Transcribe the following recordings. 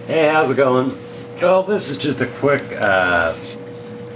Hey, how's it going? Well, this is just a quick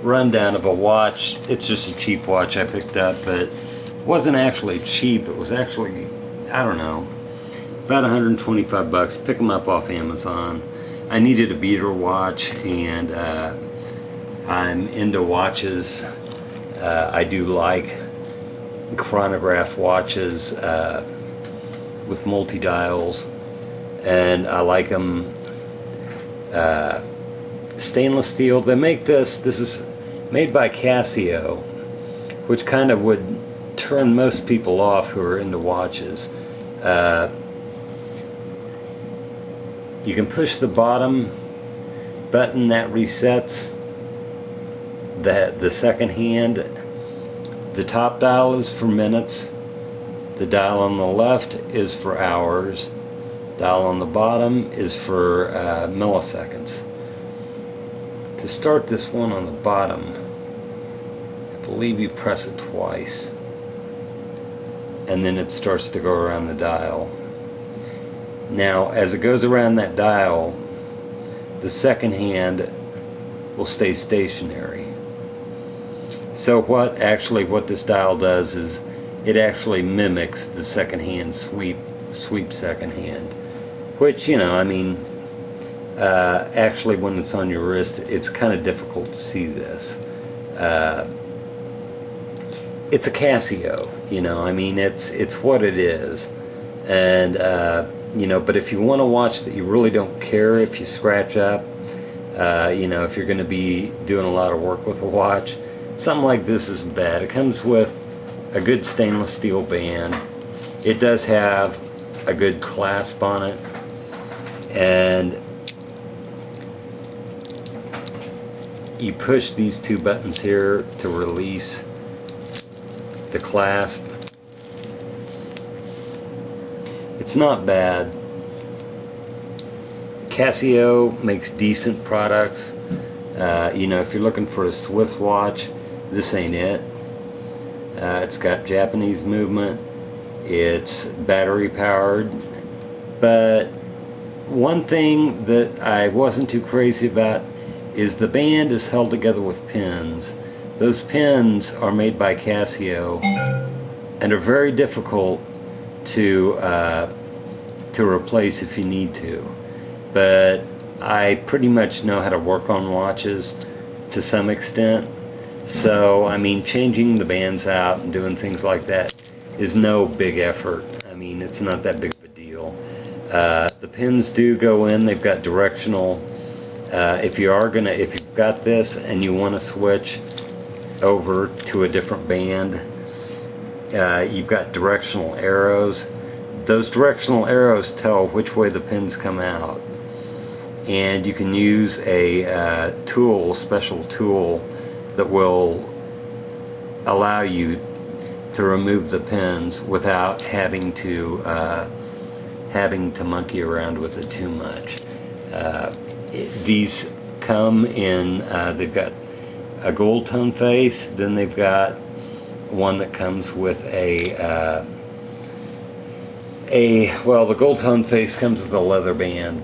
rundown of a watch. It's just a cheap watch I picked up, but it wasn't actually cheap. It was actually, I don't know, about 125 bucks. Pick them up off Amazon. I needed a beater watch, and I'm into watches. I do like chronograph watches with multi-dials, and I like them stainless steel. They make this is made by Casio, which kind of would turn most people off who are into watches. You can push the bottom button, that resets the second hand. The top dial is for minutes. The dial on the left is for hours. Dial on the bottom is for milliseconds. To start this one on the bottom, I believe you press it twice, and then it starts to go around the dial. Now, as it goes around that dial, the second hand will stay stationary. So what this dial does is it actually mimics the second hand sweep second hand, which, actually when it's on your wrist, it's kind of difficult to see this. It's a Casio, it's what it is. And but if you want a watch that you really don't care if you scratch up, if you're going to be doing a lot of work with a watch, something like this isn't bad. It comes with a good stainless steel band. It does have a good clasp on it, and you push these two buttons here to release the clasp. It's not bad. Casio makes decent products. If you're looking for a Swiss watch, this ain't it. It's got Japanese movement. It's battery powered. But one thing that I wasn't too crazy about is the band is held together with pins. Those pins are made by Casio and are very difficult to replace if you need to. But I pretty much know how to work on watches to some extent. So, changing the bands out and doing things like that is no big effort. It's not that big of a deal. The pins do go in. They've got directional. If you've got this and you want to switch over to a different band, you've got directional arrows. Those directional arrows tell which way the pins come out, and you can use a special tool that will allow you to remove the pins without having to monkey around with it too much. These come in, they've got a gold tone face, then they've got one that comes with the gold tone face comes with a leather band.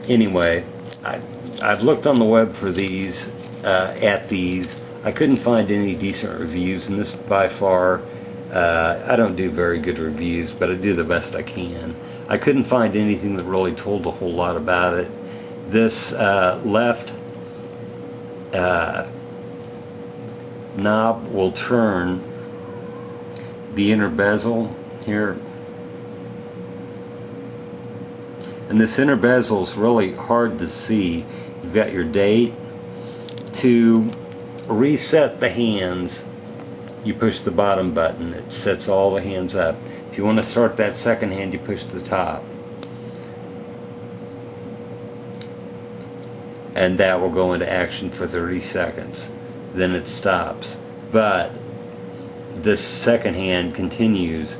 Anyway, I've looked on the web for these, I couldn't find any decent reviews, and this by far, I don't do very good reviews, but I do the best I can. I couldn't find anything that really told a whole lot about it. This left knob will turn the inner bezel here, and this inner bezel is really hard to see. You've got your date. To reset the hands, you push the bottom button. It sets all the hands up. If you want to start that second hand, you push the top, and that will go into action for 30 seconds. Then it stops. But this second hand continues,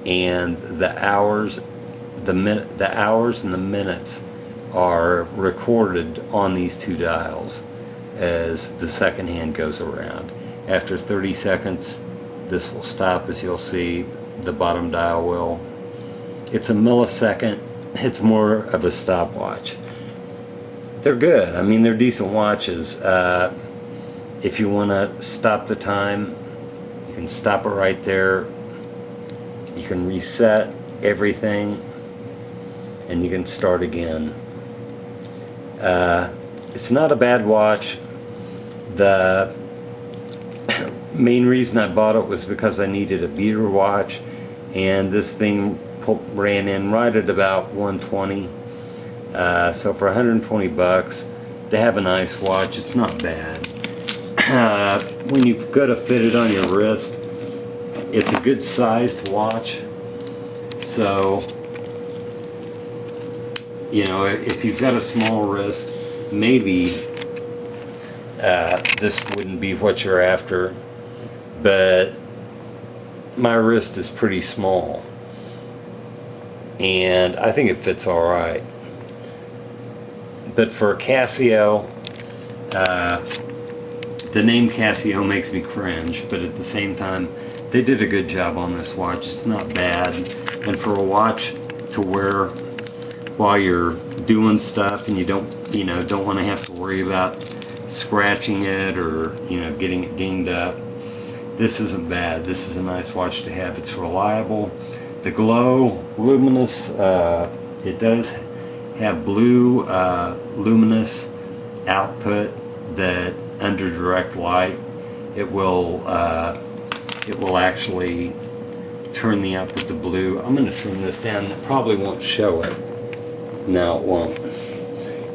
and the hours and the minutes are recorded on these two dials as the second hand goes around. After 30 seconds, this will stop, as you'll see. The bottom dial will. It's a millisecond. It's more of a stopwatch. they're good. I mean, they're decent watches. If you want to stop the time, you can stop it right there. You can reset everything, and you can start again. It's not a bad watch. The main reason I bought it was because I needed a beater watch, and this thing ran in right at about 120. So for 120 bucks, to have a nice watch, it's not bad. When you've got to fit it on your wrist, it's a good sized watch. So, you know, if you've got a small wrist, maybe this wouldn't be what you're after. But my wrist is pretty small, and I think it fits all right. But for a Casio, the name Casio makes me cringe, but at the same time, they did a good job on this watch. It's not bad, and for a watch to wear while you're doing stuff and you don't want to have to worry about scratching it or getting it dinged up, this isn't bad. This is a nice watch to have. It's reliable. The glow, luminous, it does have blue luminous output that under direct light it will actually turn the output to blue. I'm going to turn this down. It probably won't show it. No, it won't.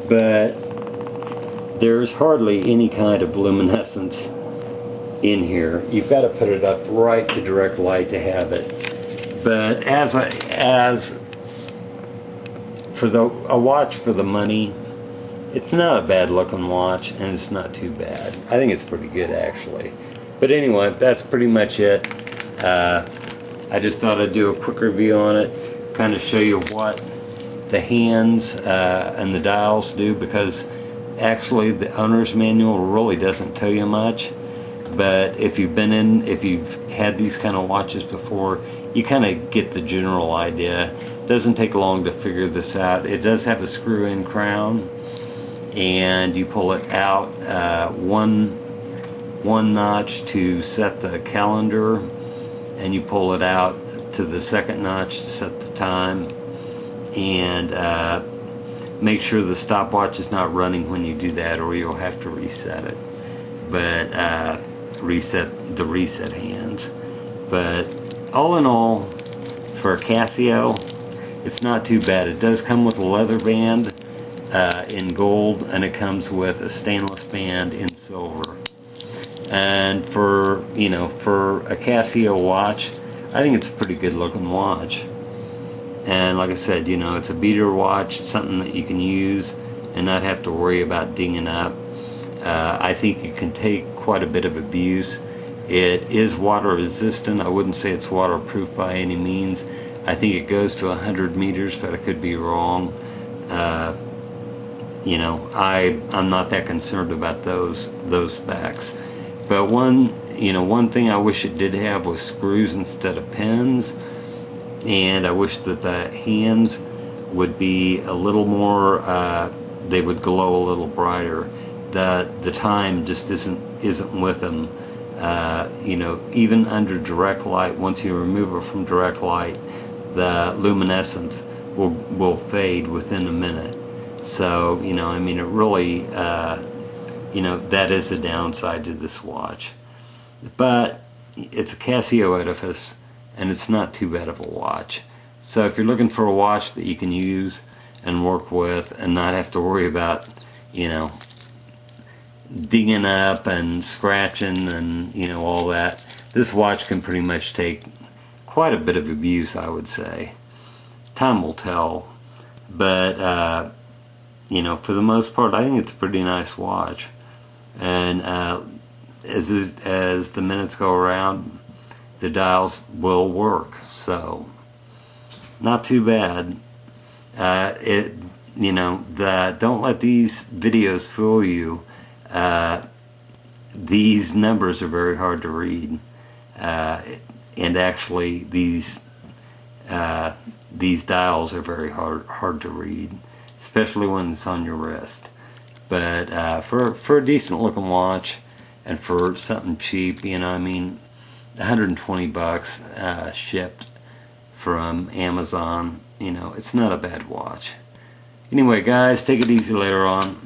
But there's hardly any kind of luminescence in here. You've got to put it up right to direct light to have it. But as for a watch for the money, it's not a bad looking watch, and it's not too bad. I think it's pretty good actually. But anyway, that's pretty much it. I just thought I'd do a quick review on it, kind of show you what the hands and the dials do, because actually the owner's manual really doesn't tell you much. But if you've had these kind of watches before, you kind of get the general idea. It doesn't take long to figure this out. It does have a screw-in crown, and you pull it out one notch to set the calendar, and you pull it out to the second notch to set the time, and make sure the stopwatch is not running when you do that, or you'll have to reset it. But reset the reset hands. But all in all, for a Casio, it's not too bad. It does come with a leather band in gold, and it comes with a stainless band in silver. And for a Casio watch, I think it's a pretty good looking watch. And like I said, it's a beater watch, something that you can use and not have to worry about dinging up. I think it can take quite a bit of abuse. It is water resistant. I wouldn't say it's waterproof by any means. I think it goes to 100 meters, but I could be wrong. I'm not that concerned about those specs. But one thing I wish it did have was screws instead of pins, and I wish that the hands would be a little more. They would glow a little brighter. The time just isn't with them. Even under direct light, once you remove it from direct light, the luminescence will fade within a minute. So it really that is a downside to this watch. But it's a Casio Edifice, and it's not too bad of a watch. So if you're looking for a watch that you can use and work with and not have to worry about digging up and scratching and all that, this watch can pretty much take quite a bit of abuse, I would say. Time will tell, but for the most part, I think it's a pretty nice watch. And as the minutes go around, the dials will work, so not too bad. Don't let these videos fool you. These numbers are very hard to read, and actually these dials are very hard to read, especially when it's on your wrist. But for a decent looking watch and for something cheap, you know, I mean, 120 bucks shipped from Amazon, you know, it's not a bad watch. Anyway, guys, take it easy later on.